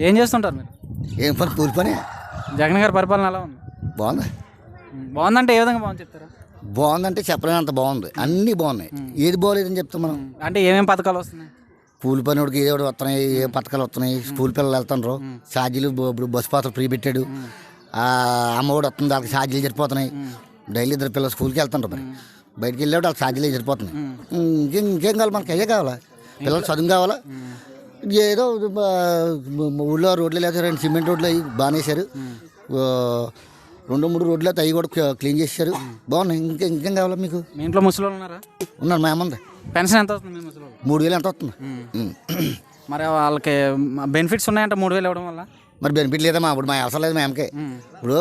ఏం చేస్తుంటారు మీరు? ఏం పని కూలి పని జగన్ గారి పరిపాలన ఎలా ఉంది? బాగుంది. బాగుందంటే ఏ విధంగా బాగుంది చెప్తారా? బాగుందంటే చెప్పలేనంత బాగుంది. అన్నీ బాగున్నాయి. ఏది బాగోలేదని చెప్తాం మనం. అంటే ఏమేమి పథకాలు వస్తున్నాయి? కూలి పని వాడికి ఏదో ఒకటి వస్తున్నాయి, ఏ పథకాలు వస్తున్నాయి. స్కూల్ పిల్లలు వెళ్తున్నారు, ఛార్జీలు ఇప్పుడు బస్సు పాత్రలు ఫ్రీ పెట్టాడు. అమ్మఒడి వస్తుంది, వాళ్ళకి ఛార్జీలు సరిపోతున్నాయి. డైలీ ఇద్దరు పిల్లలు స్కూల్కి వెళ్తుంటారు, మరి బయటికి వెళ్ళేవాడు వాళ్ళకి ఛార్జీలు సరిపోతున్నాయి. ఇంకేం కావాలి మనకి? అయ్యే కావాలా? పిల్లలు చదువు కావాలా? ఏదో ఊళ్ళో రోడ్లు లేదా 2 సిమెంట్ రోడ్లు అవి బాగానే వేశారు. 2-3 రోడ్లు అయితే అవి కూడా క్లీన్ చేశారు, బాగున్నాయి. ఇంకేం కావాలా మీకు? మీ ఇంట్లో ముసలి ఉన్నారు? ఉన్నారు, మా అమ్మ ఉంది. పెన్షన్ ఎంత వస్తుంది మీ ముసలి? 3000 ఎంత వస్తుంది. మరి వాళ్ళకి బెనిఫిట్స్ ఉన్నాయంటే 3000 ఇవ్వడం వల్ల? మరి బెనిఫిట్ లేదమ్మా, ఇప్పుడు మా అవసరం లేదు మా అమ్మకి. ఇప్పుడు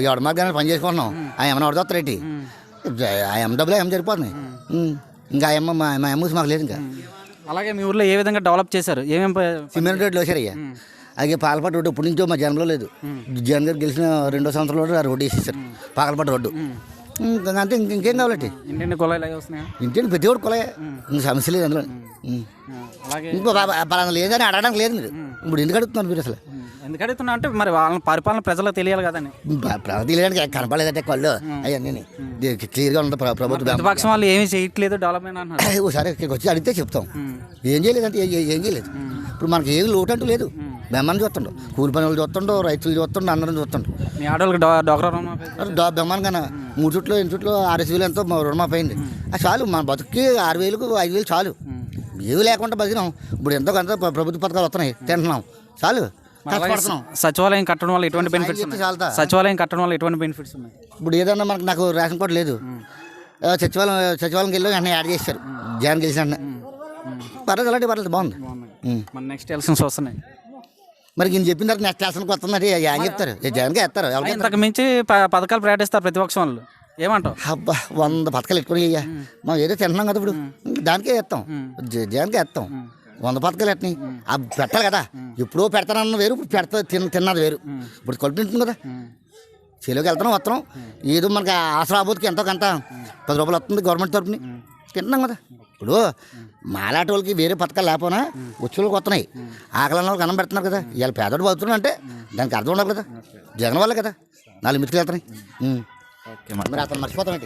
ఎవడ మార్గానే పని చేసుకుంటున్నాం, ఆ అమ్మని వడదొస్తారేంటి? ఆ అమ్మ డబ్బులు ఏం సరిపోతున్నాయి. ఇంకా ఆ అమ్మ మా అమ్మకి మాకు లేదు. ఇంకా అలాగే మీ ఊర్లో ఏ విధంగా డెవలప్ చేశారు? ఏమేమి సిమెంట్ రోడ్లు వేసారయ్యా. అలాగే పాలపాటి రోడ్డు ఇప్పటి నుంచో మా జనంలో లేదు. జగన్ గారు గెలిచిన 2వ సంవత్సరంలో ఆ రోడ్డు వేసేసారు, పాలపాటి రోడ్డు. అంతే, ఇంకేం కావాలంటే? ఇంటింటి కుళాయిలు అవి వస్తున్నాయా? ఇంటిని ప్రతి ఒక్కటి కొలే, ఇంక సమస్య లేదు అందులో. అలాగే ఇంకో పలానా లేదని అడగడానికి లేదు మీరు. ఇప్పుడు ఎందుకు అడుగుతున్నారు మీరు అసలు? ఎందుకు అడుగుతున్నా అంటే మరి వాళ్ళ పరిపాలన ప్రజలకు తెలియాలి కదండి. తెలియడానికి కనపడలేదంటే కళ్ళు అవన్నీ క్లియర్గా ఉంటుంది. ప్రభుత్వం ప్రతిపక్షం వాళ్ళు ఏమీ చేయట్లేదు డెవలప్మెంట్ అంటున్నారు. ఒకసారి ఇక్కడికి వచ్చి అడిగితే చెప్తాం. ఏం చేయలేదంటే ఏం చేయలేదు. ఇప్పుడు మనకి ఏం లోటు అంటూ లేదు. బెమ్మని చూస్తుండో, కూలి పనులు చూస్తుండో, రైతులు చూస్తుండో, అందరం చూస్తుండో. మీ ఆడవాళ్ళకి డోక్రా రుణమాఫీ బెమ్మని కన్నా 3 చుట్లు 8 చుట్లు 6,000 ఎంతో రుణమాఫీ అయింది. అది చాలు, మన బతుక్కి 6,000కు 5,000 చాలు. ఏవి లేకుండా బతికినాం. ఇప్పుడు ఎంతో కొంత ప్రభుత్వ పథకాలు వస్తున్నాయి, తింటున్నాం, చాలు. సచివాలయం కట్టడం వల్ల ఎటువంటి బెనిఫిట్స్ ఉన్నాయి? సచివాలయం కట్టడం వల్ల ఎటువంటి బెనిఫిట్స్ ఉన్నాయి? ఇప్పుడు ఏదన్నా నాకు రేషన్ కార్డు లేదు, సచివాలయంకి వెళ్ళి వెంటనే యాడ్ చేశారు జగన్ గెలిచిన. పర్లేదు, అలాంటి పర్లేదు, బాగుంది. మన నెక్స్ట్ ఎలక్షన్స్ వస్తున్నాయి, మరి ఈయన చెప్పిన తర్వాత నెక్స్ట్ ఎలక్షన్కి వస్తుందంటే ఏం చెప్తారు? జగన్కే వేస్తారు. ఇంతకు మించి పథకాలు ప్రకటిస్తారు ప్రతిపక్షం వాళ్ళు, ఏమంటావు? అబ్బా, 100 పథకాలు ఎక్కువ అయ్యా. మనం ఏదో తింటున్నాం కదా, ఇప్పుడు దానికే వేస్తాం, జగన్కే వేస్తాం. 100 పథకాలు ఎట్టినాయి, అవి పెట్టాలి కదా. ఎప్పుడో పెడతానన్న వేరు, ఇప్పుడు తిన్నది వేరు. ఇప్పుడు కలుపుతుంది కదా, చెలోకి వెళ్తున్నాం, వస్తున్నాం. ఏదో మనకి ఆసరా ఆబోతుకి ఎంతో కొంత 10 రూపాయలు వస్తుంది గవర్నమెంట్ తరపుని, తింటున్నాం కదా. ఇప్పుడు మాలాంటి వాళ్ళకి వేరే పథకాలు లేకపోయినా వచ్చేళ్ళకి వస్తున్నాయి. ఆకలి వాళ్ళకి అన్నం పెడుతున్నారు కదా. ఇవాళ పేదోడు బతుకుతున్నాడు అంటే దానికి అర్థం ఉండదు కదా. జగన్ వల్ల కదా 4 మిత్రులు వెళ్తున్నాయి. మరి అతను మర్చిపోతామేంటి?